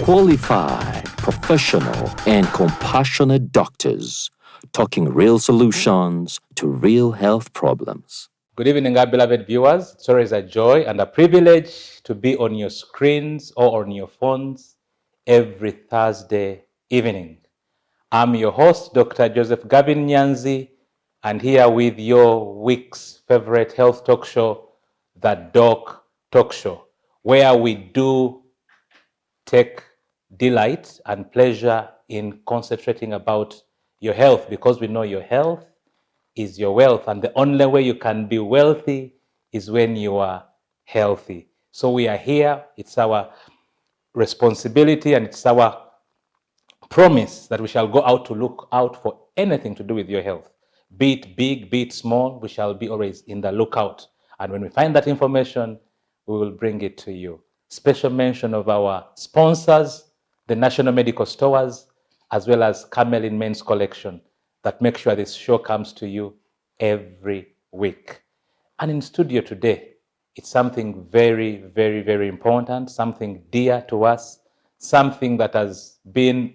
Qualified, professional, and compassionate doctors talking real solutions to real health problems. Good evening, our beloved viewers. It's always a joy and a privilege to be on your screens or on your phones every Thursday evening. I'm your host, Dr. Joseph Gavin Nyanzi, and here with your week's favorite health talk show, the Doc Talk Show, where we do take delight and pleasure in concentrating about your health, because we know your health is your wealth, and the only way you can be wealthy is when you are healthy. So we are here. It's our responsibility and it's our promise that we shall go out to look out for anything to do with your health. Be it big, be it small, we shall be always in the lookout. And when we find that information, we will bring it to you. Special mention of our sponsors, the National Medical Stores, as well as Camelin Men's Collection, that make sure this show comes to you every week. And in studio today, it's something very, very, very important, something dear to us, something that has been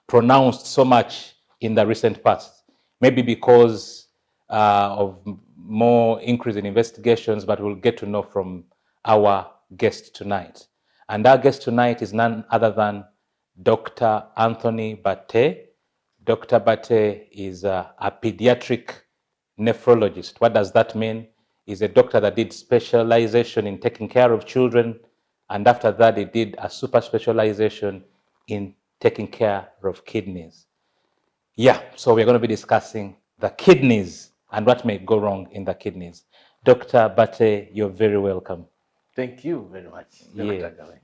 pronounced so much in the recent past, maybe because of more increase in investigations, but we'll get to know from our guest tonight. And our guest tonight is none other than Dr. Anthony Bate. Dr. Bate is a pediatric nephrologist. What does that mean? He's a doctor that did specialization in taking care of children, and after that he did a super specialization in taking care of kidneys. Yeah, so we're going to be discussing the kidneys and what may go wrong in the kidneys. Dr. Bate, you're very welcome. Thank you very much, Dr. Yeah. Gavin.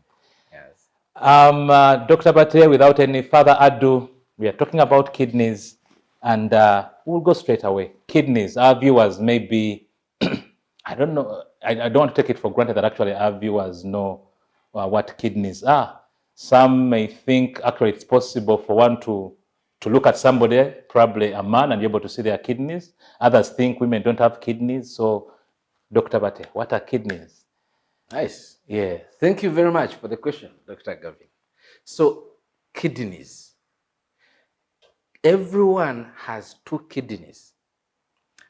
Yes. Dr. Bate, without any further ado, we are talking about kidneys, and we'll go straight away. Kidneys, our viewers may be, I don't know, I don't want to take it for granted that actually our viewers know what kidneys are. Some may think actually it's possible for one to look at somebody, probably a man, and be able to see their kidneys. Others think women don't have kidneys. So, Dr. Bate, what are kidneys? Nice. Yes. Thank you very much for the question, Dr. Gavin. So, kidneys. Everyone has two kidneys,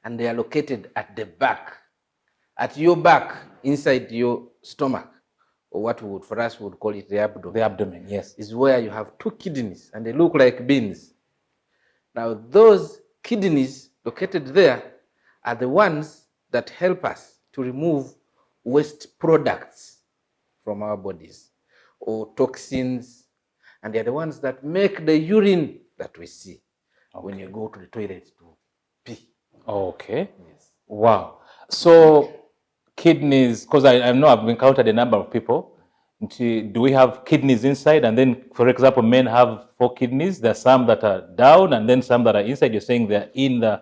and they are located at the back, at your back, inside your stomach, or what we would, for us, would call it the abdomen. The abdomen, yes. Is where you have two kidneys, and they look like beans. Now, those kidneys located there are the ones that help us to remove waste products from our bodies, or toxins, and they're the ones that make the urine that we see when you go to the toilet to pee. Okay. Yes. Wow. So kidneys, because I know I've encountered a number of people. Do we have kidneys inside? And then, for example, men have 4 kidneys. There are some that are down and then some that are inside. You're saying they're in the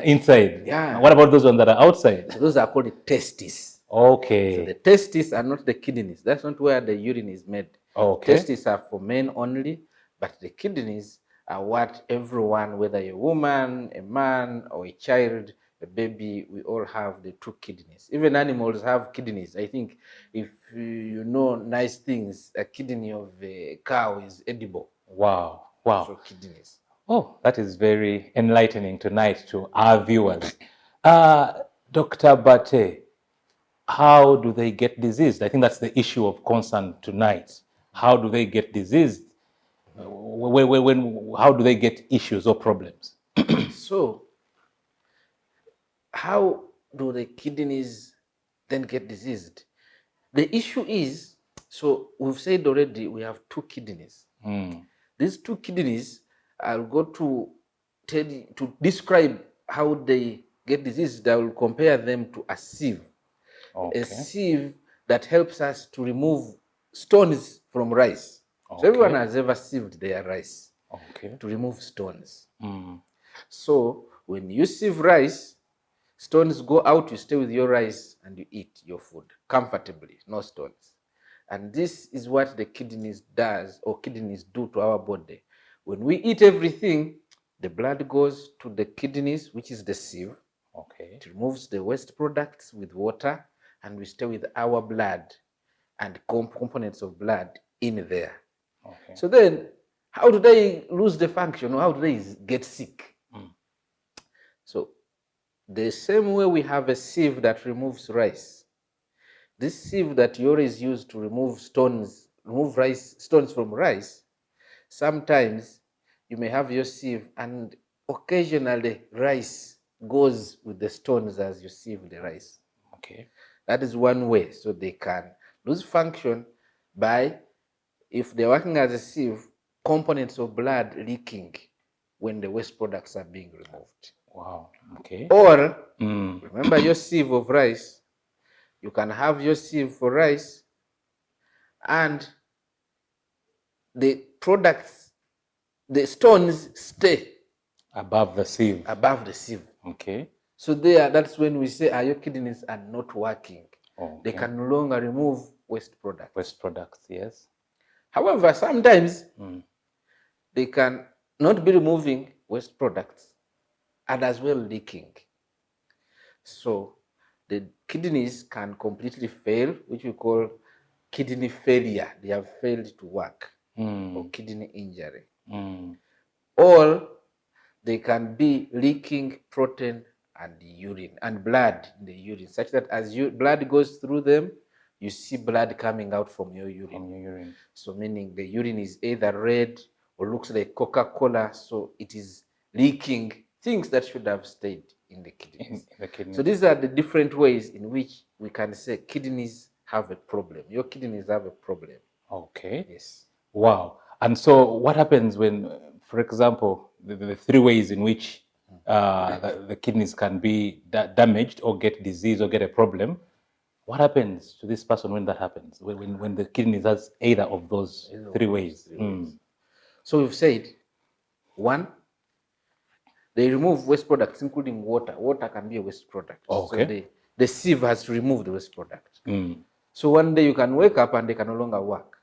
inside. Yeah. What about those ones that are outside? So those are called testes. Okay. So the testes are not the kidneys. That's not where the urine is made. Okay. Testes are for men only, but the kidneys are what everyone, whether a woman, a man, or a child, a baby, we all have the 2 kidneys. Even animals have kidneys. I think if you know nice things, a kidney of a cow is edible. Wow. Wow. So kidneys. Oh, that is very enlightening tonight to our viewers. Dr. Bate, how do they get diseased? I think that's the issue of concern tonight. How do they get diseased? How do they get issues or problems? So, how do the kidneys then get diseased? The issue is, so we've said already we have 2 kidneys. These 2 kidneys, I'll go to tell you, to describe how they get diseased. I will compare them to a sieve. Okay. A sieve that helps us to remove stones from rice. Okay. So everyone has ever sieved their rice to remove stones. So when you sieve rice, stones go out, you stay with your rice and you eat your food comfortably, no stones. And this is what the kidneys does, or kidneys do to our body. When we eat everything, the blood goes to the kidneys, which is the sieve. Okay. It removes the waste products with water, and we stay with our blood and components of blood in there. Okay. So then, how do they lose the function, or how do they get sick? So the same way we have a sieve that removes rice, this sieve that you always use to remove stones from rice, sometimes you may have your sieve and occasionally rice goes with the stones as you sieve the rice. Okay. That is one way. So they can lose function by, if they're working as a sieve, components of blood leaking when the waste products are being removed. Wow. Okay. Or, remember your sieve of rice, you can have your sieve for rice and the products, the stones stay above the sieve. Above the sieve. Okay. So that's when we say, your kidneys are not working. Okay. They can no longer remove waste products. Waste products, yes. However, sometimes they can not be removing waste products and as well leaking. So the kidneys can completely fail, which we call kidney failure. They have failed to work, or kidney injury. Or they can be leaking protein and urine and blood in the urine, such that as blood goes through them, you see blood coming out from your urine. So meaning the urine is either red or looks like Coca-Cola, so it is leaking things that should have stayed in the kidneys. So these are the different ways in which we can say kidneys have a problem. Your kidneys have a problem. Okay. Yes. Wow. And so what happens when, for example, the three ways in which the kidneys can be damaged or get disease or get a problem, what happens to this person when that happens, when the kidneys has either of those three ways? So we've said, one, they remove waste products, including water. Water can be a waste product. Okay. So the sieve has to remove the waste product. So one day you can wake up and they can no longer work.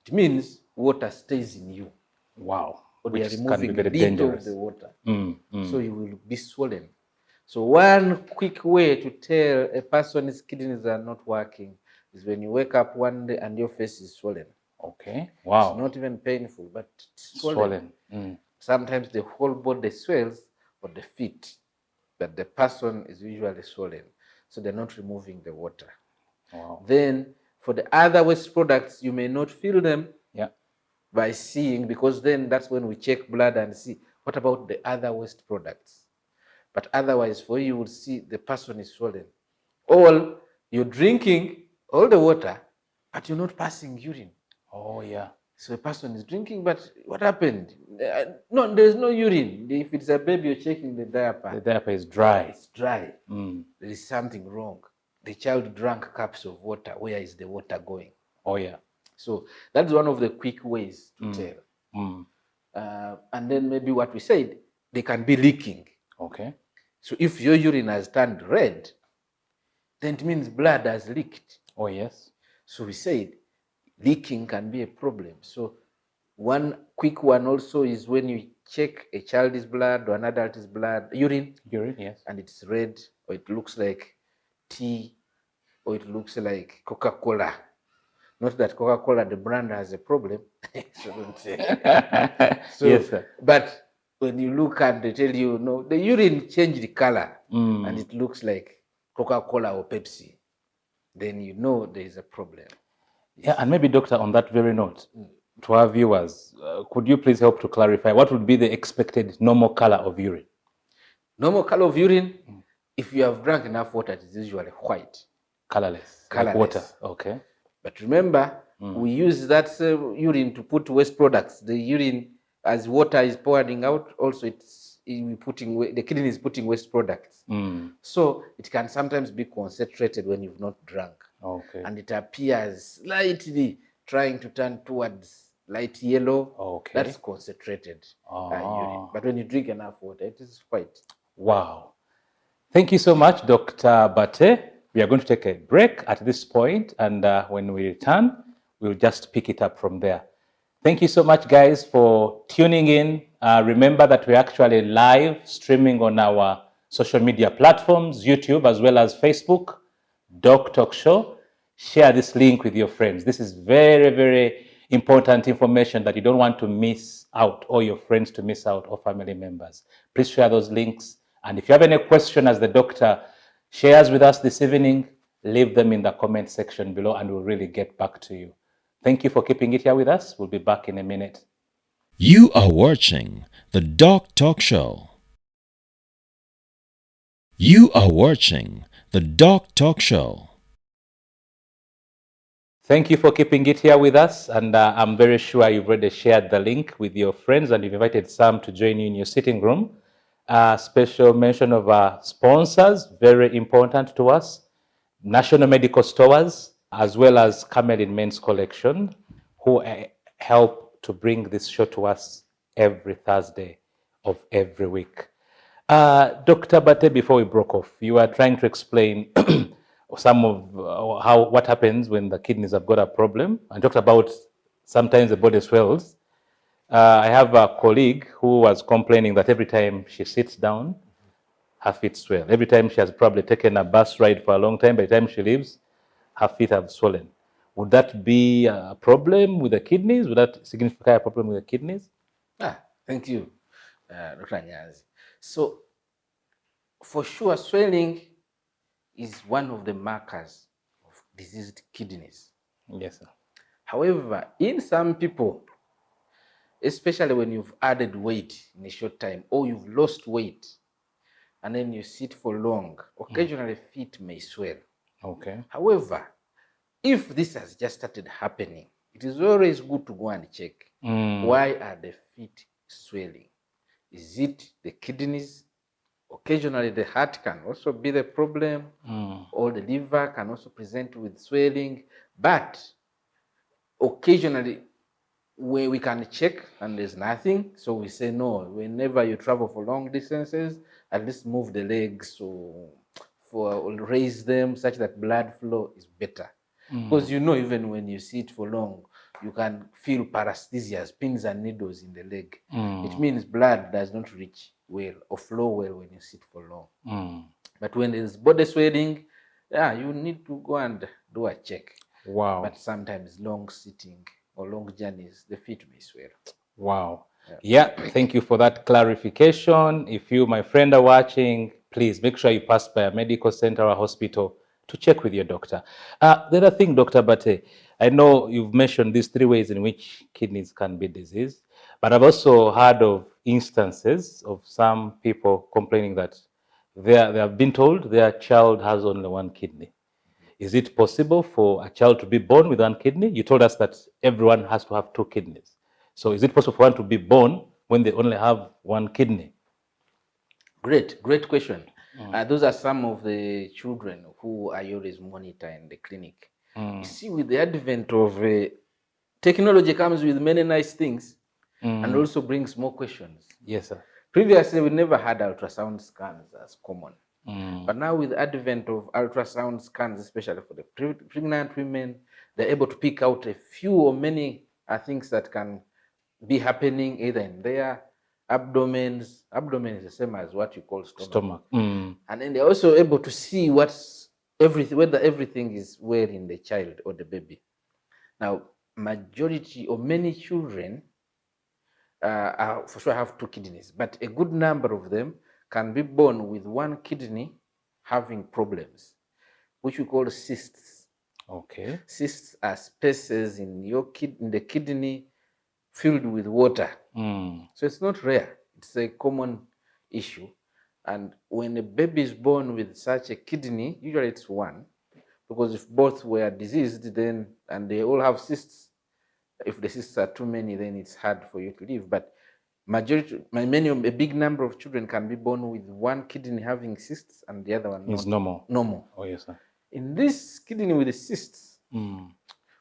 It means water stays in you. Wow. Or they are Which can removing be very a bit dangerous. of the water. So you will be swollen. So one quick way to tell a person's kidneys are not working is when you wake up one day and your face is swollen. Okay. Wow. It's not even painful, but it's swollen. Sometimes the whole body swells, or the feet, but the person is usually swollen. So they're not removing the water. Wow. Then for the other waste products, you may not feel them by seeing, because then that's when we check blood and see what about the other waste products. But otherwise, for you will see the person is swollen. Or you're drinking all the water, but you're not passing urine. Oh, yeah. So a person is drinking, but what happened? No, there's no urine. If it's a baby, you're checking the diaper. The diaper is dry. It's dry. There is something wrong. The child drank cups of water. Where is the water going? Oh, yeah. So that's one of the quick ways to tell. And then maybe what we said, they can be leaking. Okay. So if your urine has turned red, then it means blood has leaked. Oh, yes. So we said leaking can be a problem. So one quick one also is when you check a child's blood or an adult's blood, urine, yes, and it's red, or it looks like tea, or it looks like Coca-Cola. Not that Coca-Cola, the brand, has a problem. Shouldn't say. So, yes, sir. But when you look and they tell you, no, the urine changed the color and it looks like Coca-Cola or Pepsi, then you know there is a problem. Yeah, and maybe, doctor, on that very note, to our viewers, could you please help to clarify what would be the expected normal color of urine? Normal color of urine, if you have drank enough water, it is usually white. Colorless. Like water. Okay. But remember, we use that urine to put waste products. The urine, as water is pouring out, also the kidney is putting waste products. So it can sometimes be concentrated when you've not drunk. Okay. And it appears slightly trying to turn towards light yellow. Okay. That's concentrated urine. But when you drink enough water, it is white. Wow. Thank you so much, Dr. Bate. We are going to take a break at this point, and when we return, we'll just pick it up from there. Thank you so much, guys, for tuning in. Remember that we're actually live streaming on our social media platforms, YouTube as well as Facebook, DocTalk Show. Share this link with your friends. This is very, very important information that you don't want to miss out, or your friends to miss out, or family members. Please share those links. And if you have any question as the doctor shares with us this evening, leave them in the comment section below and we'll really get back to you. Thank you for keeping it here with us. We'll be back in a minute. You are watching the DocTalk Show. You are watching the DocTalk Show. Thank you for keeping it here with us. And I'm very sure you've already shared the link with your friends and you've invited some to join you in your sitting room. Special mention of our sponsors, very important to us. National Medical Stores, as well as Camelin Men's Collection, who help to bring this show to us every Thursday of every week. Dr. Bate, before we broke off, you were trying to explain some of what happens when the kidneys have got a problem, and talked about sometimes the body swells. I have a colleague who was complaining that every time she sits down, her feet swell. Every time she has probably taken a bus ride for a long time, by the time she leaves, her feet have swollen. Would that be a problem with the kidneys? Would that signify a problem with the kidneys? Thank you, Dr. Nyazi. So, for sure, swelling is one of the markers of diseased kidneys. Yes, sir. However, in some people, especially when you've added weight in a short time or you've lost weight and then you sit for long, occasionally feet may swell. Okay. However, if this has just started happening, it is always good to go and check. Why are the feet swelling? Is it the kidneys? Occasionally the heart can also be the problem, or the liver can also present with swelling, but occasionally where we can check and there's nothing, so we say no. Whenever you travel for long distances, at least move the legs or raise them such that blood flow is better. Because even when you sit for long, you can feel paresthesias, pins and needles in the leg. It means blood does not reach well or flow well when you sit for long. But when there's body swelling, you need to go and do a check. Wow. But sometimes long sitting or long journeys, the feet may swell. Wow. Yeah, thank you for that clarification. If you, my friend, are watching, please make sure you pass by a medical center or a hospital to check with your doctor. The other thing, Dr. Bate, I know you've mentioned these 3 ways in which kidneys can be diseased, but I've also heard of instances of some people complaining that they have been told their child has only one kidney. Is it possible for a child to be born with one kidney? You told us that everyone has to have 2 kidneys. So is it possible for one to be born when they only have one kidney? Great question. Those are some of the children who are always monitored in the clinic. You see, with the advent of technology comes with many nice things and also brings more questions. Yes, sir. Previously, we never had ultrasound scans as common. But now with the advent of ultrasound scans, especially for the pregnant women, they're able to pick out a few or many things that can be happening either in their abdomens. Abdomen is the same as what you call stomach. And then they're also able to see whether everything is well in the child or the baby. Now, majority or many children for sure have 2 kidneys, but a good number of them can be born with one kidney having problems, which we call cysts. Okay. Cysts are spaces in the kidney filled with water. So it's not rare. It's a common issue. And when a baby is born with such a kidney, usually it's one, because if both were diseased, then and they all have cysts, if the cysts are too many, then it's hard for you to live. But a big number of children can be born with one kidney having cysts and the other one is normal. Normal. Oh, yes, sir. In this kidney with the cysts,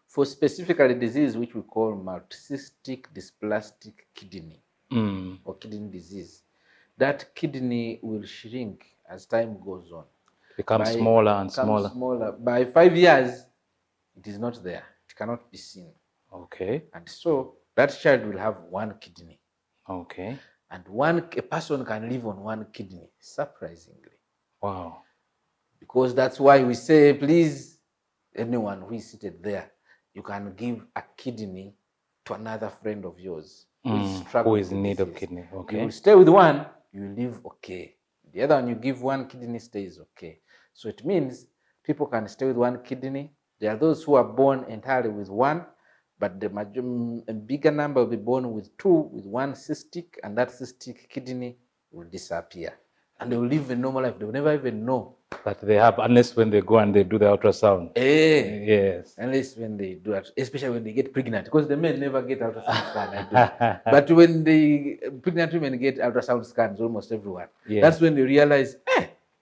for specifically disease which we call multicystic dysplastic kidney or kidney disease, that kidney will shrink as time goes on. Becomes smaller and smaller. By 5 years, it is not there. It cannot be seen. Okay. And so that child will have one kidney. Okay. And a person can live on one kidney, surprisingly. Wow. Because that's why we say, please, anyone who is seated there, you can give a kidney to another friend of yours who is who struggling is in with need of disease. kidney. You Okay. will stay with one, you live okay. The other one, you give one kidney, stays okay. So it means people can stay with one kidney. There are those who are born entirely with one, but a bigger number will be born with two, with one cystic, and that cystic kidney will disappear. And they will live a normal life. They will never even know That they have, unless when they go and they do the ultrasound. Yes. Unless when they do it, especially when they get pregnant, because the men never get ultrasound scan. I do. But when the pregnant women get ultrasound scans, almost everyone, that's when they realize,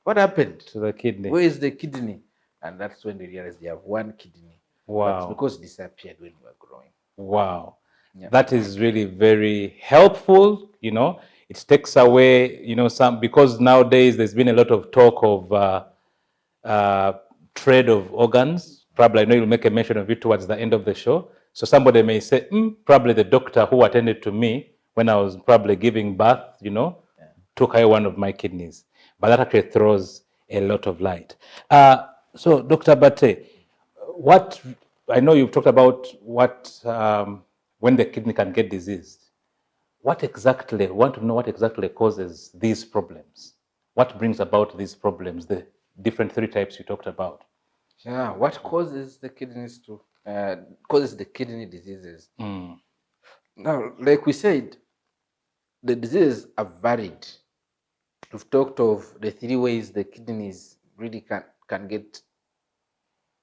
what happened to the kidney? Where is the kidney? And that's when they realize they have one kidney. Wow. But it's because it disappeared when we were growing. Wow. Yeah. That is really very helpful. You know, it takes away, you know, some, because nowadays there's been a lot of talk of trade of organs. Probably I know you'll make a mention of it towards the end of the show. So somebody may say, probably the doctor who attended to me when I was probably giving birth, you know, took away one of my kidneys. But that actually throws a lot of light. So Dr. Bate, what, I know you've talked about what, when the kidney can get diseased. What exactly, I want to know what exactly causes these problems? What brings about these problems, the different three types you talked about? Yeah, what causes the kidneys to, causes the kidney diseases? Now, like we said, the diseases are varied. We've talked of the three ways the kidneys really can get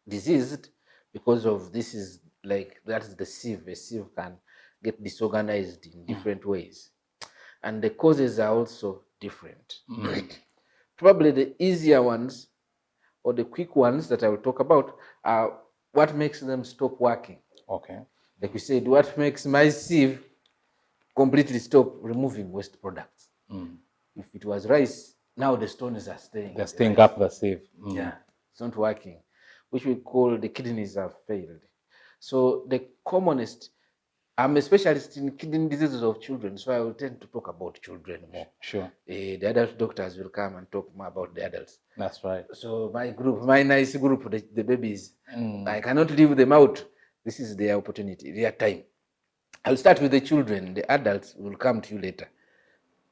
diseased because of this is like, that's the sieve. A sieve can get disorganized in different ways. And the causes are also different. Probably the easier ones or the quick ones that I will talk about are what makes them stop working. Okay. Like we said, what makes my sieve completely stop removing waste products? If it was rice, now the stones are staying. They're staying up the sieve. Yeah, it's not working, which we call the kidneys have failed. So the commonest, I'm a specialist in kidney diseases of children, so I will tend to talk about children more. Sure. The adult doctors will come and talk more about the adults. That's right. So my group, my nice group, the babies, I cannot leave them out. This is their opportunity, their time. I'll start with the children. The adults will come to you later.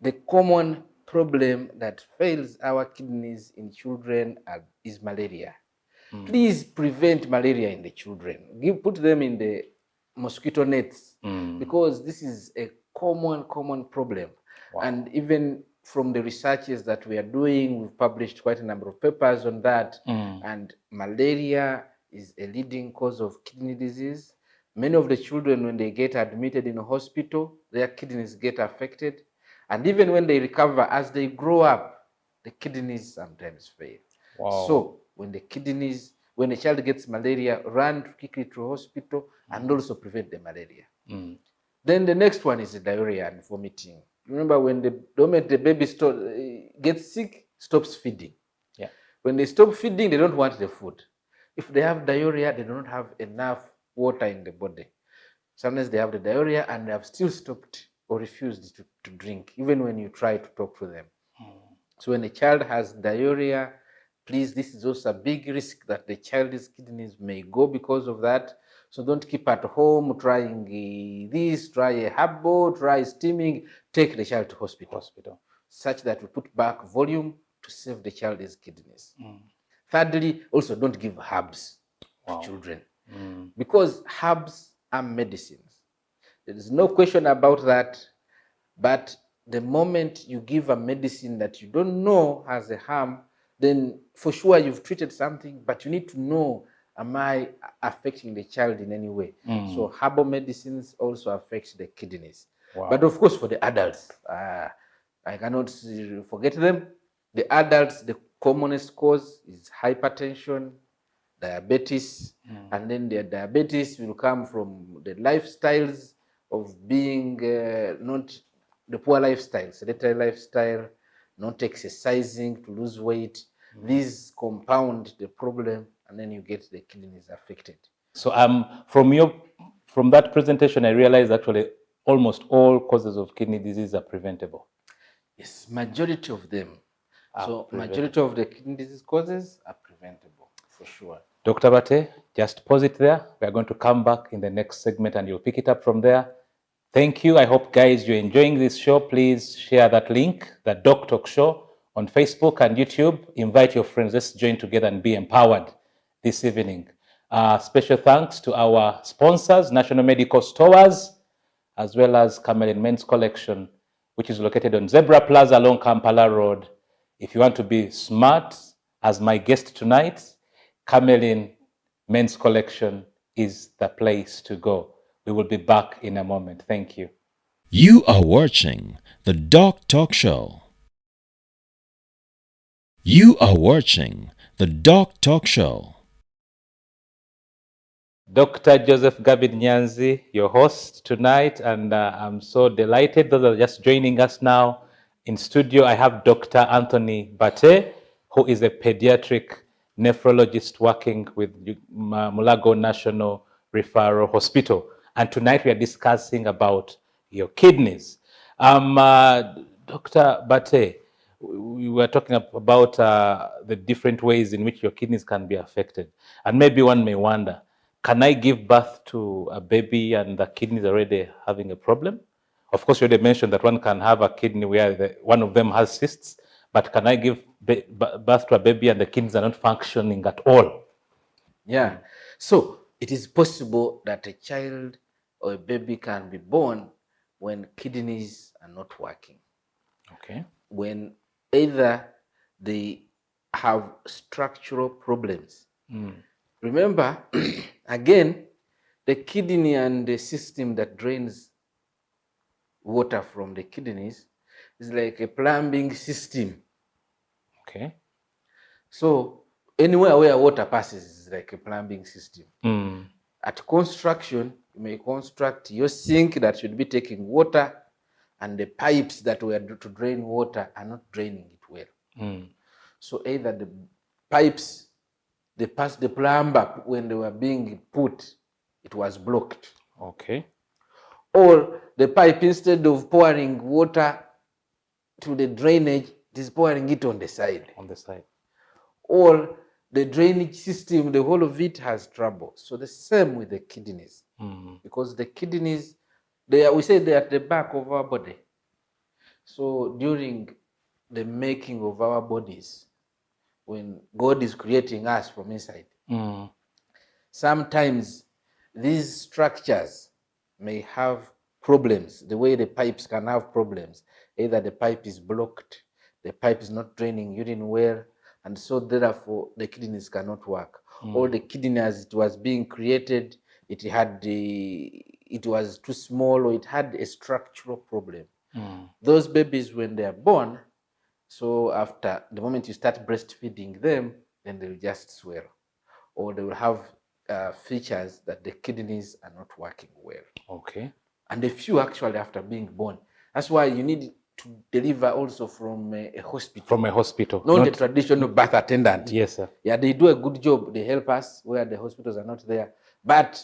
The common problem that fails our kidneys in children is malaria. Please prevent malaria in the children. Put them in the mosquito nets because this is a common problem. Wow. And even from the researches that we are doing, we've published quite a number of papers on that. And malaria is a leading cause of kidney disease. Many of the children, when they get admitted in a hospital, their kidneys get affected. And even when they recover, as they grow up, the kidneys sometimes fail. Wow. So when a child gets malaria, run quickly to hospital and also prevent the malaria. Then the next one is the diarrhea and vomiting. Remember, when the moment the baby gets sick, stops feeding. Yeah. When they stop feeding, they don't want the food. If they have diarrhea, they don't have enough water in the body. Sometimes they have the diarrhea and they have still stopped or refused to drink, even when you try to talk to them. So when a child has diarrhea, please, this is also a big risk that the child's kidneys may go because of that. So don't keep at home trying this, try a herbal, try steaming. Take the child to hospital. Such that we put back volume to save the child's kidneys. Thirdly, also don't give herbs to children because herbs are medicines. There is no question about that. But the moment you give a medicine that you don't know has a harm, then for sure you've treated something, but you need to know, am I affecting the child in any way? So herbal medicines also affect the kidneys. Wow. But of course, for the adults, I cannot forget them. The adults, the commonest cause is hypertension, diabetes, and then the diabetes will come from the lifestyles of being not the poor lifestyle, sedentary lifestyle, not exercising to lose weight. These compound the problem, and then you get the kidneys affected. So from that presentation, I realized actually almost all causes of kidney disease are preventable. Yes, majority of them. So majority of the kidney disease causes are preventable, for sure. Dr. Bate, just pause it there. We are going to come back in the next segment and you'll pick it up from there. Thank you. I hope, guys, you're enjoying this show. Please share that link, the DocTalk show, on Facebook and YouTube. Invite your friends. Let's join together and be empowered this evening. Special thanks to our sponsors, National Medical Stores, as well as Camelin Men's Collection, which is located on Zebra Plaza along Kampala Road. If you want to be smart, as my guest tonight, Camelin Men's Collection is the place to go. We will be back in a moment. Thank you. You are watching the DocTalk show. You are watching the DocTalk show. Dr. Joseph Gabin Nyanzi, your host tonight, and I'm so delighted. Those are just joining us now in studio. I have Dr. Anthony Bate, who is a pediatric nephrologist working with Mulago National Referral Hospital. And tonight we are discussing about your kidneys. Dr. Bate, we were talking about the different ways in which your kidneys can be affected. And maybe one may wonder, can I give birth to a baby and the kidneys already having a problem? Of course, you already mentioned that one can have a kidney where one of them has cysts, but can I give birth to a baby and the kidneys are not functioning at all? Yeah. So it is possible that a child or a baby can be born when kidneys are not working. Okay. When either they have structural problems. Remember, again, the kidney and the system that drains water from the kidneys is like a plumbing system. Okay. So anywhere where water passes is like a plumbing system. At construction, you may construct your sink that should be taking water, and the pipes that were to drain water are not draining it well. So either the pipes, they passed the plumber when they were being put, it was blocked. Okay. Or the pipe, instead of pouring water to the drainage, it is pouring it on the side. On the side. Or the drainage system, the whole of it has trouble. So the same with the kidneys. Because the kidneys, we say they're at the back of our body. So during the making of our bodies, when God is creating us from inside, sometimes these structures may have problems, the way the pipes can have problems. Either the pipe is blocked, the pipe is not draining urine well, and so therefore the kidneys cannot work. Or the kidney, as it was being created, it was too small, or it had a structural problem. Those babies, when they are born, so after the moment you start breastfeeding them, then they will just swell, or they will have features that the kidneys are not working well. Okay. And a few actually after being born. That's why you need to deliver also from a hospital. From a hospital. Not a traditional birth attendant. Yes, sir. Yeah, they do a good job. They help us where the hospitals are not there. But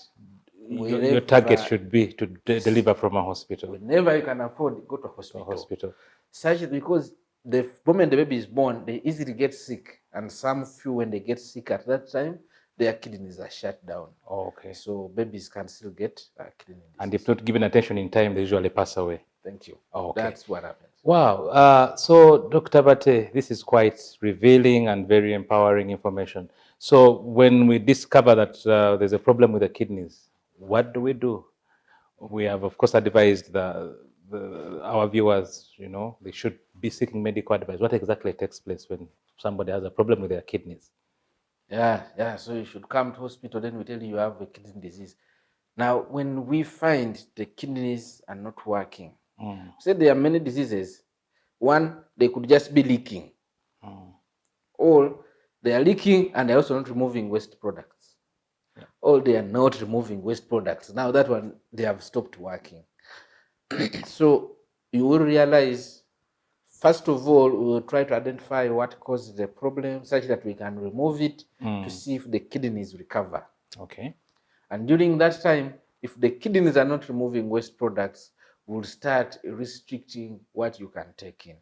your target should be to deliver from a hospital. Whenever you can afford, go to a hospital. Such because the moment the baby is born, they easily get sick. And some few, when they get sick at that time, their kidneys are shut down. Okay. So babies can still get kidney disease. And if not given attention in time, they usually pass away. Thank you. Okay. That's what happens. Wow. So, Dr. Bate, this is quite revealing and very empowering information. So, when we discover that there's a problem with the kidneys, what do? We have, of course, advised our viewers, they should be seeking medical advice. What exactly takes place when somebody has a problem with their kidneys? Yeah. So you should come to hospital, then we tell you have a kidney disease. Now, when we find the kidneys are not working, say there are many diseases. One, they could just be leaking. Or they are leaking and they're also not removing waste products. Yeah. Or they are not removing waste products. Now that one, they have stopped working. So you will realize, first of all, we will try to identify what causes the problem such that we can remove it to see if the kidneys recover. Okay. And during that time, if the kidneys are not removing waste products, we'll start restricting what you can take in.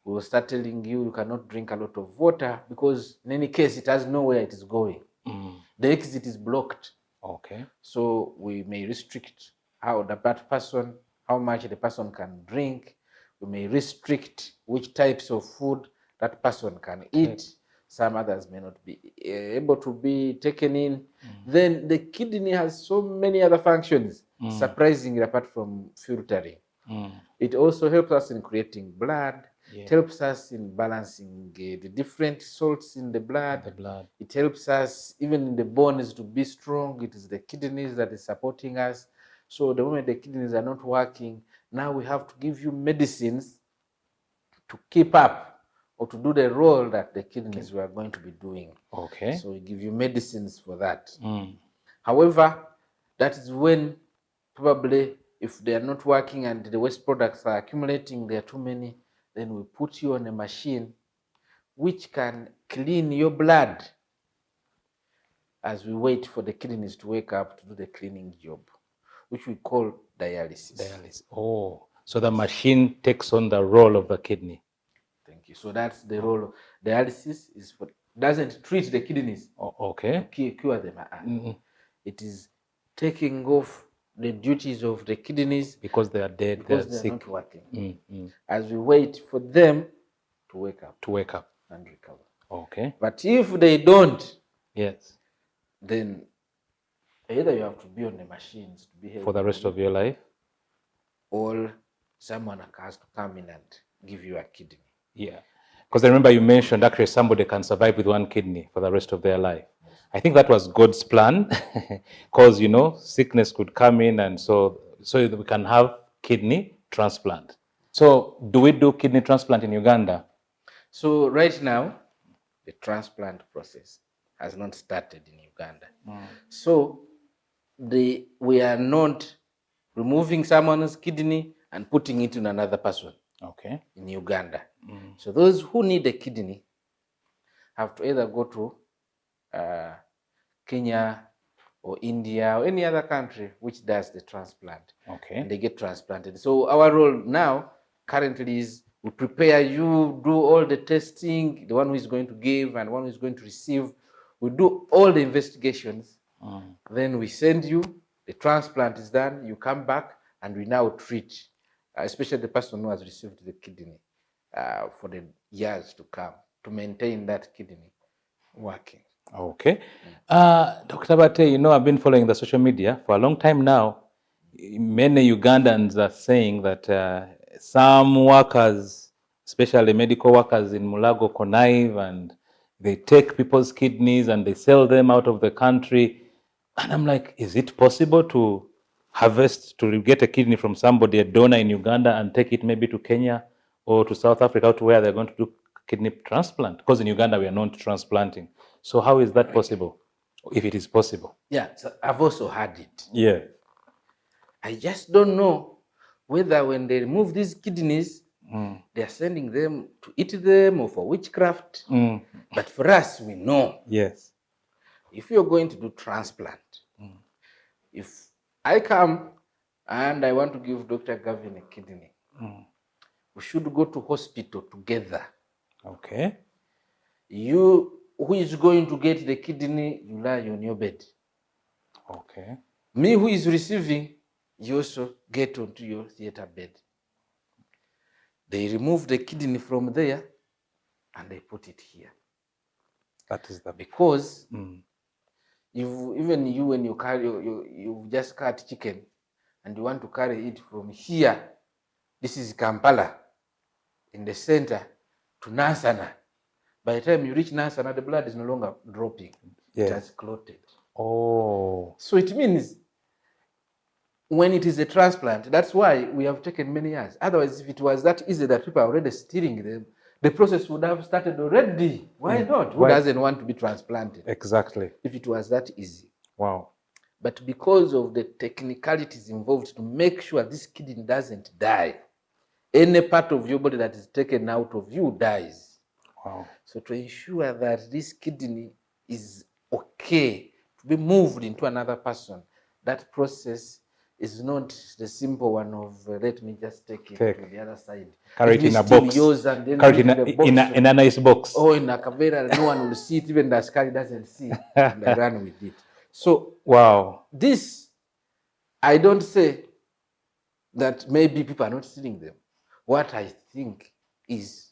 We'll start telling you cannot drink a lot of water because in any case, it has nowhere it is going. The exit is blocked. Okay. So we may restrict how that person, how much the person can drink. We may restrict which types of food that person can eat. Some others may not be able to be taken in. Then the kidney has so many other functions, surprisingly, apart from filtering. It also helps us in creating blood. It helps us in balancing the different salts in the blood. It helps us even in the bones to be strong. It is the kidneys that is supporting us. So the moment the kidneys are not working, now we have to give you medicines to keep up or to do the role that the kidneys were going to be doing. Okay. So we give you medicines for that. However, that is when probably if they are not working and the waste products are accumulating, there are too many, then we put you on a machine which can clean your blood as we wait for the kidneys to wake up to do the cleaning job, which we call dialysis. Oh, so the machine takes on the role of the kidney. Thank you. So that's the role of dialysis. Doesn't treat the kidneys. Okay. To cure them. It is taking off the duties of the kidneys because they are dead, because they are they are sick. not working. As we wait for them to wake up and recover. Okay. But if they don't, yes, then either you have to be on the machines to be for the rest of your life, or someone has to come in and give you a kidney. Yeah, because I remember you mentioned actually somebody can survive with one kidney for the rest of their life. I think that was God's plan, because sickness could come in, and so we can have kidney transplant. So do we do kidney transplant in Uganda? So right now, the transplant process has not started in Uganda. So we are not removing someone's kidney and putting it in another person. Okay. In Uganda. So those who need a kidney have to either go to Kenya or India or any other country which does the transplant. Okay. And they get transplanted. So our role now currently is we prepare you, do all the testing, the one who is going to give and one who is going to receive. We do all the investigations. Then we send you, the transplant is done, you come back, and we now treat, especially the person who has received the kidney for the years to come, to maintain that kidney working. Okay. Dr. Bate, I've been following the social media for a long time now. Many Ugandans are saying that some workers, especially medical workers in Mulago, connive, and they take people's kidneys and they sell them out of the country. And I'm like, is it possible to get a kidney from somebody, a donor in Uganda, and take it maybe to Kenya or to South Africa, to where they're going to do kidney transplant? Because in Uganda, we are not transplanting. So how is that possible, if it is possible? Yeah, so I've also heard it. Yeah. I just don't know whether when they remove these kidneys, they are sending them to eat them or for witchcraft. But for us, we know. Yes. If you're going to do transplant, if I come and I want to give Dr. Gavin a kidney, we should go to hospital together. Okay. You, who is going to get the kidney, you lie on your bed. Okay. Me, who is receiving, you also get onto your theater bed. They remove the kidney from there and they put it here. That is because even you, when you carry, you just cut chicken and you want to carry it from here, this is Kampala, in the center, to Nansana. By the time you reach Nansana, the blood is no longer dropping. It has clotted. Oh. So it means when it is a transplant, that's why we have taken many years. Otherwise, if it was that easy that people are already stealing them, the process would have started already. Why not? Who doesn't want to be transplanted? Exactly. If it was that easy. Wow. But because of the technicalities involved to make sure this kidney doesn't die, any part of your body that is taken out of you dies. Wow. So to ensure that this kidney is okay to be moved into another person, that process is not the simple one of let me just take it to the other side. Carry it in a still box. yours and then Carry it put it in in a nice box. Oh, in a kavera, no one will see it, even the askari doesn't see it, and I run with it. So, wow. This, I don't say that maybe people are not stealing them. What I think is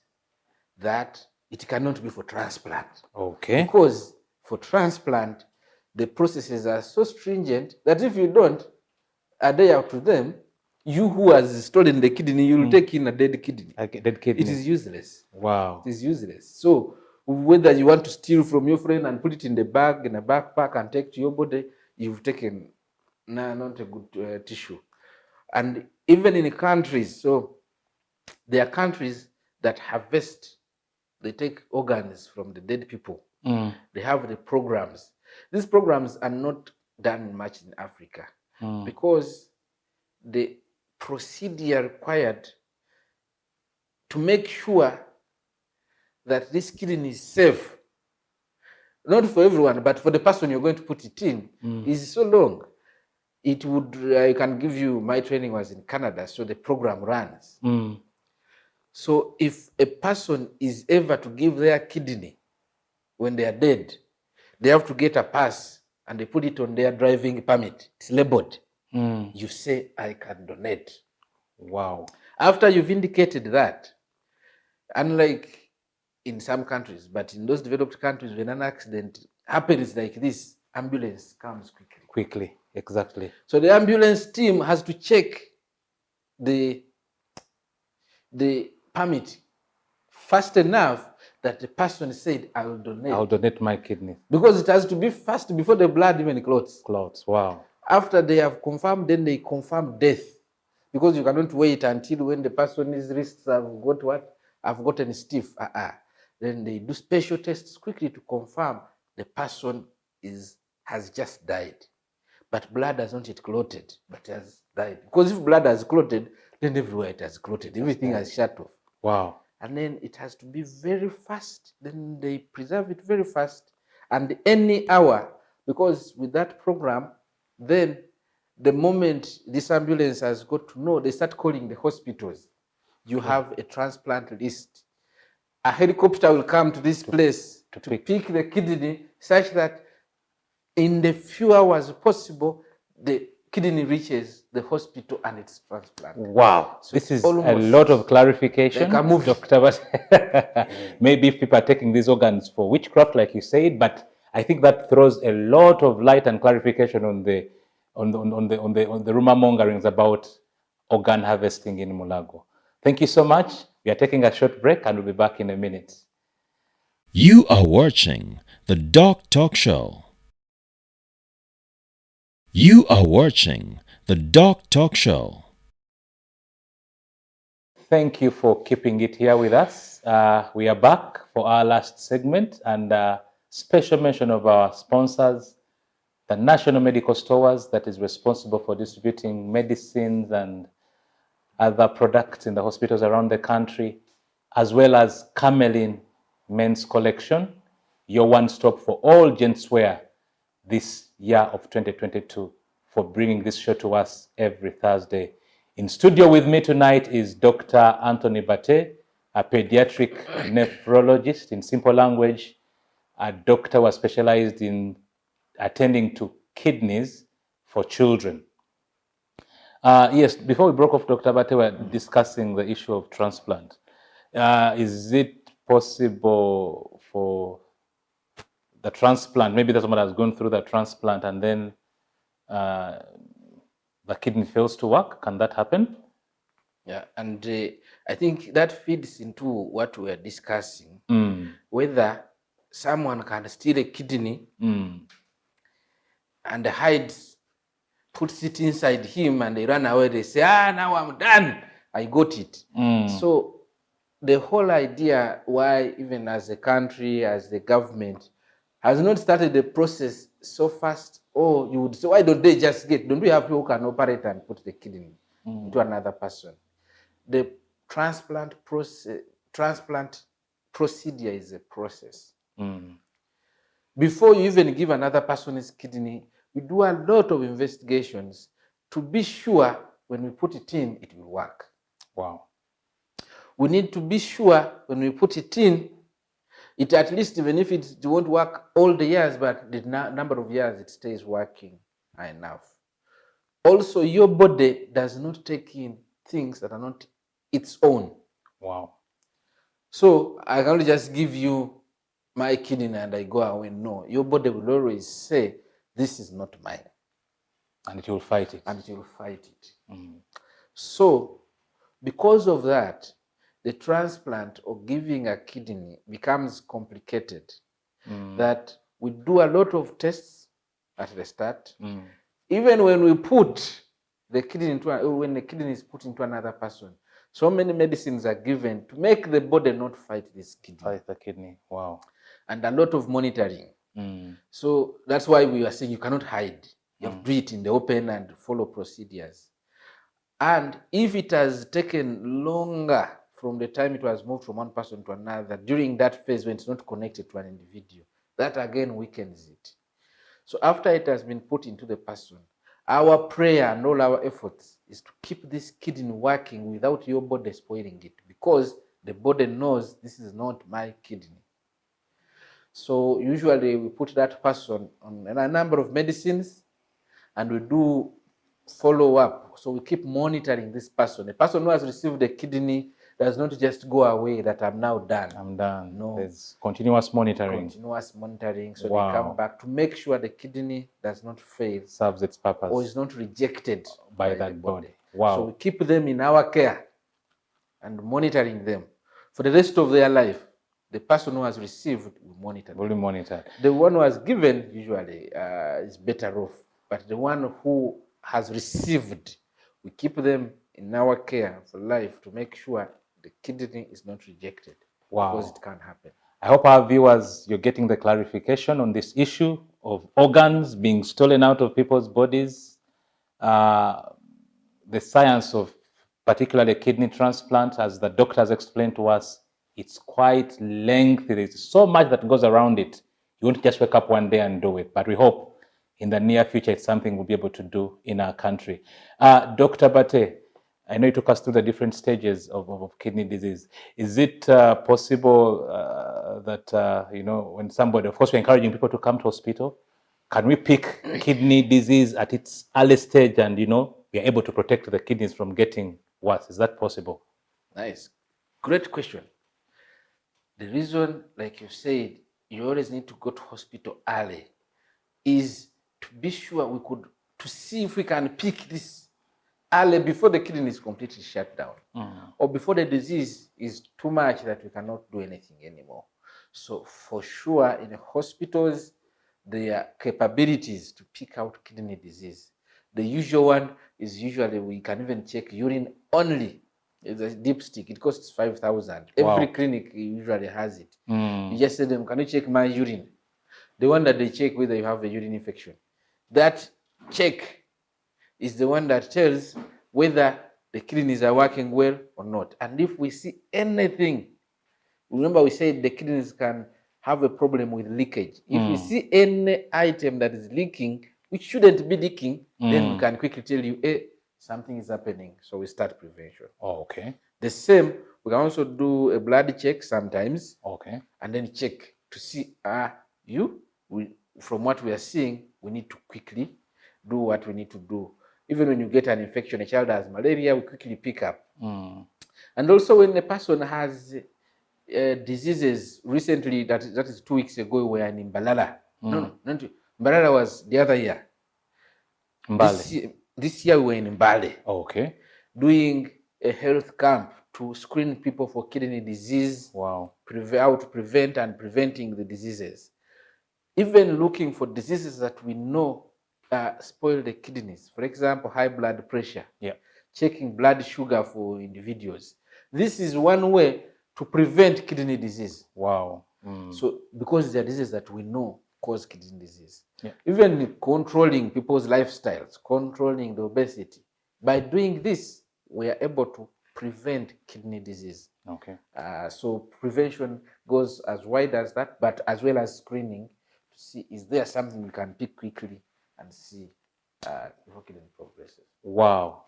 that it cannot be for transplant. Okay. Because for transplant, the processes are so stringent that if you don't adhere to them, you who has stolen the kidney, you will take in a dead kidney. Dead kidney. It is useless. Wow. It is useless. So whether you want to steal from your friend and put it in the bag, in a backpack and take to your body, you've taken not a good tissue. And even in countries, so there are countries that harvest, they take organs from the dead people. They have the programs. These programs are not done much in Africa because the procedure required to make sure that this kidney is safe, not for everyone, but for the person you're going to put it in, is so long. It would, I can give you, my training was in Canada, so the program runs. So if a person is ever to give their kidney when they are dead, they have to get a pass and they put it on their driving permit. It's labeled. You say, I can donate. Wow. After you've indicated that, unlike in some countries, but in those developed countries, when an accident happens like this, ambulance comes quickly. Quickly, exactly. So the ambulance team has to check the permit fast enough that the person said, I will donate. I'll donate my kidney. Because it has to be fast before the blood even clots. Wow. After they have confirmed, then they confirm death. Because you cannot wait until when the person's wrists have got what? Have gotten stiff. Then they do special tests quickly to confirm the person has just died. But blood has not yet clotted, but has died. Because if blood has clotted, then everywhere it has clotted. Everything has shut off. Wow. And then it has to be very fast. Then they preserve it very fast. And any hour, because with that program, then the moment this ambulance has got to know, they start calling the hospitals. You have a transplant list. A helicopter will come to this place to pick the kidney, such that in the few hours possible, the kidney reaches the hospital and it's transplanted. Wow. So this is a lot of clarification. Like Doctor, maybe if people are taking these organs for witchcraft, like you said, but I think that throws a lot of light and clarification on the rumor mongerings about organ harvesting in Mulago. Thank you so much. We are taking a short break and we'll be back in a minute. You are watching the DocTalk Show. You are watching the DocTalk Show. Thank you for keeping it here with us. We are back for our last segment, and special mention of our sponsors, the National Medical Stores that is responsible for distributing medicines and other products in the hospitals around the country, as well as Camelin Men's Collection, your one-stop for all genswear this year of 2022, for bringing this show to us every Thursday. In studio with me tonight is Dr. Anthony Bate, a pediatric nephrologist. In simple language, a doctor who specialized in attending to kidneys for children. Yes, before we broke off, Dr. Bate, we were discussing the issue of transplant. Is it possible for the transplant, maybe that someone has gone through the transplant and then the kidney fails to work? Can that happen? Yeah, and I think that feeds into what we are discussing, whether someone can steal a kidney and hides, puts it inside him, and they run away. They say, now I'm done. I got it. So the whole idea why, even as a country, as the government, has not started the process so fast. Oh, you would say, why don't they just don't we have people who can operate and put the kidney into another person? The transplant procedure is a process. Before you even give another person his kidney, we do a lot of investigations to be sure when we put it in, it will work. Wow. We need to be sure when we put it in, it at least, even if it won't work all the years, but the number of years it stays working enough. Also, your body does not take in things that are not its own. Wow. So I can't just give you my kidney and I go away. No, your body will always say, this is not mine. And it will fight it. And it will fight it. So because of that, the transplant or giving a kidney becomes complicated. That we do a lot of tests at the start. Even when we put the kidney when the kidney is put into another person, so many medicines are given to make the body not fight this kidney. Fight the kidney. Wow. And a lot of monitoring. So that's why we are saying you cannot hide. You have to do it in the open and follow procedures. And if it has taken longer from the time it was moved from one person to another, during that phase when it's not connected to an individual, that again weakens it. So after it has been put into the person, our prayer and all our efforts is to keep this kidney working without your body spoiling it, because the body knows this is not my kidney. So usually we put that person on a number of medicines and we do follow up. So we keep monitoring this person. The person who has received a kidney does not just go away that I'm now done. I'm done. No. There's continuous monitoring. Continuous monitoring. So Wow. they come back to make sure the kidney does not fail. Serves its purpose. Or is not rejected by the that body. Wow. So we keep them in our care and monitoring them. For the rest of their life, the person who has received will monitor them. Will be monitored. The one who has given usually is better off. But the one who has received, we keep them in our care for life to make sure the kidney is not rejected. Wow. Because it can happen. I hope our viewers, you're getting the clarification on this issue of organs being stolen out of people's bodies. The science of particularly kidney transplant, as the doctors explained to us, it's quite lengthy. There's so much that goes around it. You won't just wake up one day and do it. But we hope in the near future it's something we'll be able to do in our country. Dr. Bate, I know you took us through the different stages of kidney disease. Is it possible that, when somebody, of course, we're encouraging people to come to hospital, can we pick kidney disease at its early stage and, we are able to protect the kidneys from getting worse? Is that possible? Nice. Great question. The reason, like you said, you always need to go to hospital early is to be sure to see if we can pick this early before the kidney is completely shut down or before the disease is too much that we cannot do anything anymore. So for sure in the hospitals, there are capabilities to pick out kidney disease. The usual one is usually we can even check urine only. It's a dipstick. It costs 5,000. Wow. Every clinic usually has it. You just say them, can you check my urine? The one that they check whether you have a urine infection. That check is the one that tells whether the kidneys are working well or not. And if we see anything, remember we said the kidneys can have a problem with leakage. If we see any item that is leaking, which shouldn't be leaking, then we can quickly tell you, hey, something is happening. So we start prevention. Oh, okay. The same, we can also do a blood check sometimes. Okay. And then check to see, from what we are seeing, we need to quickly do what we need to do. Even when you get an infection, a child has malaria, we quickly pick up. And also when the person has diseases recently, that is 2 weeks ago, we were in Mbalala. No, Mbalala was the other year. This year we were in Mbale. Okay. Doing a health camp to screen people for kidney disease. Wow. How to prevent and preventing the diseases. Even looking for diseases that we know spoil the kidneys. For example, high blood pressure. Yeah. Checking blood sugar for individuals. This is one way to prevent kidney disease. Wow. So because there are diseases that we know cause kidney disease. Yeah. Even controlling people's lifestyles, controlling the obesity. By doing this, we are able to prevent kidney disease. Okay. So prevention goes as wide as that, but as well as screening to see is there something we can pick quickly and see before kidney progresses. Wow.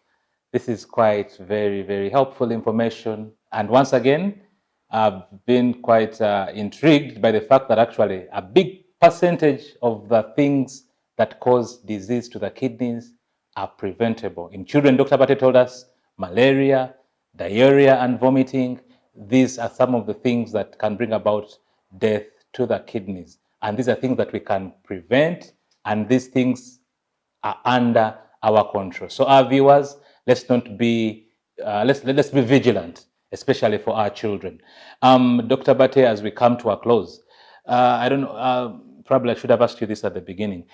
This is quite very, very helpful information. And once again, I've been quite intrigued by the fact that actually a big percentage of the things that cause disease to the kidneys are preventable. In children, Dr. Bate told us malaria, diarrhea, and vomiting. These are some of the things that can bring about death to the kidneys. And these are things that we can prevent, and these things are under our control. So our viewers, let's not be let's be vigilant, especially for our children. Dr. Bate, as we come to a close, I don't know. Probably I should have asked you this at the beginning.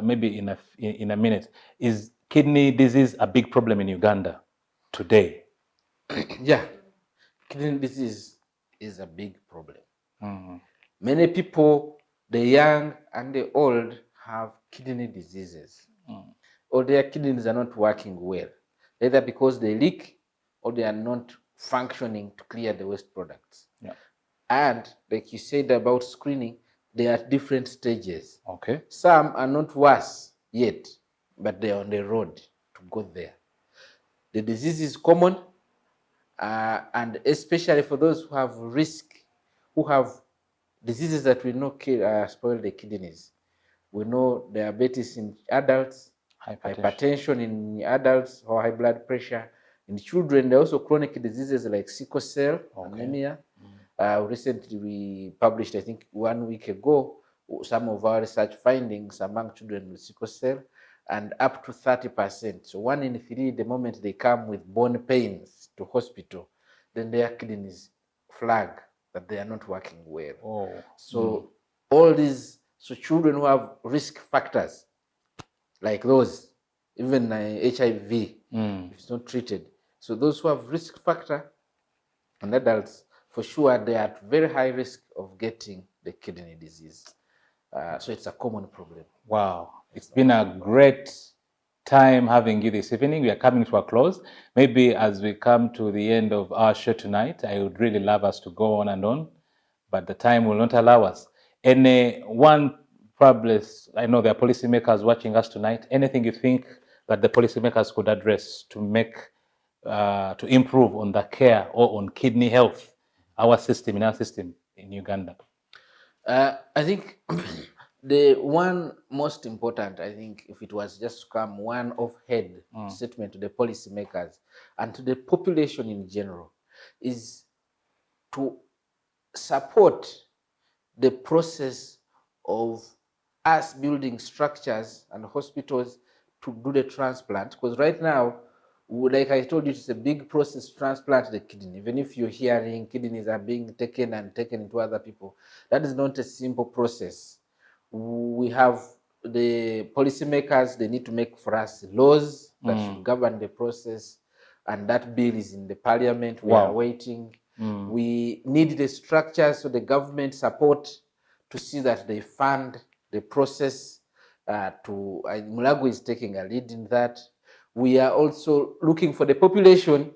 Maybe in a minute. Is kidney disease a big problem in Uganda today? Yeah, kidney disease is a big problem. Many people, the young and the old, have kidney diseases, or their kidneys are not working well, either because they leak or they are not functioning to clear the waste products. Yeah. And like you said about screening, there are different stages. Okay. Some are not worse yet, but they are on the road to go there. The disease is common, and especially for those who have risk, who have diseases that we know spoil the kidneys. We know diabetes in adults, hypertension in adults, or high blood pressure. In children, there are also chronic diseases like sickle cell, anemia. Recently, we published, I think 1 week ago, some of our research findings among children with sickle cell, and up to 30%. So 1 in 3, the moment they come with bone pains to hospital, then their kidneys flag that they are not working well. So all these, so children who have risk factors like those, even HIV, if it's not treated. So those who have risk factor and adults, for sure, they are at very high risk of getting the kidney disease. So it's a common problem. Wow. It's been a great time having you this evening. We are coming to a close. Maybe as we come to the end of our show tonight, I would really love us to go on and on, but the time will not allow us. Probably, I know there are policymakers watching us tonight. Anything you think that the policymakers could address to make, to improve on the care or on kidney health, our system in Uganda? I think the one most important, I think, if it was just to come one off-head statement to the policymakers and to the population in general, is to support the process of us building structures and hospitals to do the transplant. Because right now, like I told you, it's a big process to transplant the kidney. Even if you're hearing kidneys are being taken into other people, that is not a simple process. We have the policymakers, they need to make for us laws that should govern the process, and that bill is in the parliament. We are waiting. We need the structure, so the government support to see that they fund the process. Mulago is taking a lead in that. We are also looking for the population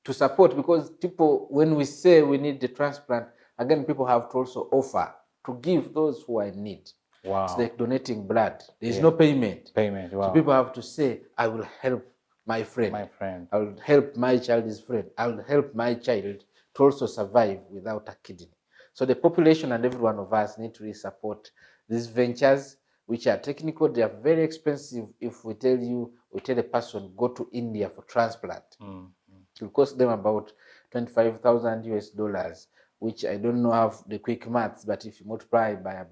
to support, because people, when we say we need the transplant, again, people have to also offer to give those who are in need. Wow. It's like donating blood. There is no payment. Wow. So people have to say, I will help my friend. I will help my child's friend. I will help my child to also survive without a kidney. So the population and every one of us need to really support these ventures, which are technical. They are very expensive. If we tell a person, go to India for transplant, it will cost them about $25,000, which I don't know have the quick maths, but if you multiply by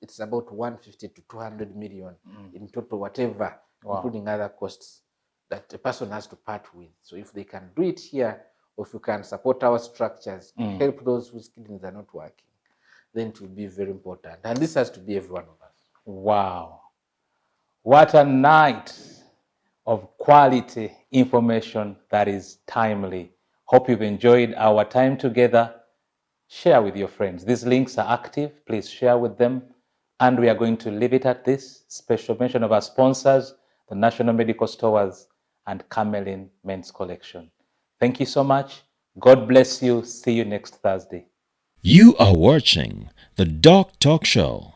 it's about 150 to 200 million in total, whatever, including other costs that a person has to part with. So if they can do it here, or if we can support our structures to help those whose kidneys are not working, then it will be very important. And this has to be every one of us. Wow. What a night of quality information that is timely. Hope you've enjoyed our time together. Share with your friends. These links are active. Please share with them. And we are going to leave it at this. Special mention of our sponsors, the National Medical Stores and Camelin Men's Collection. Thank you so much. God bless you. See you next Thursday. You are watching the DocTalk Show.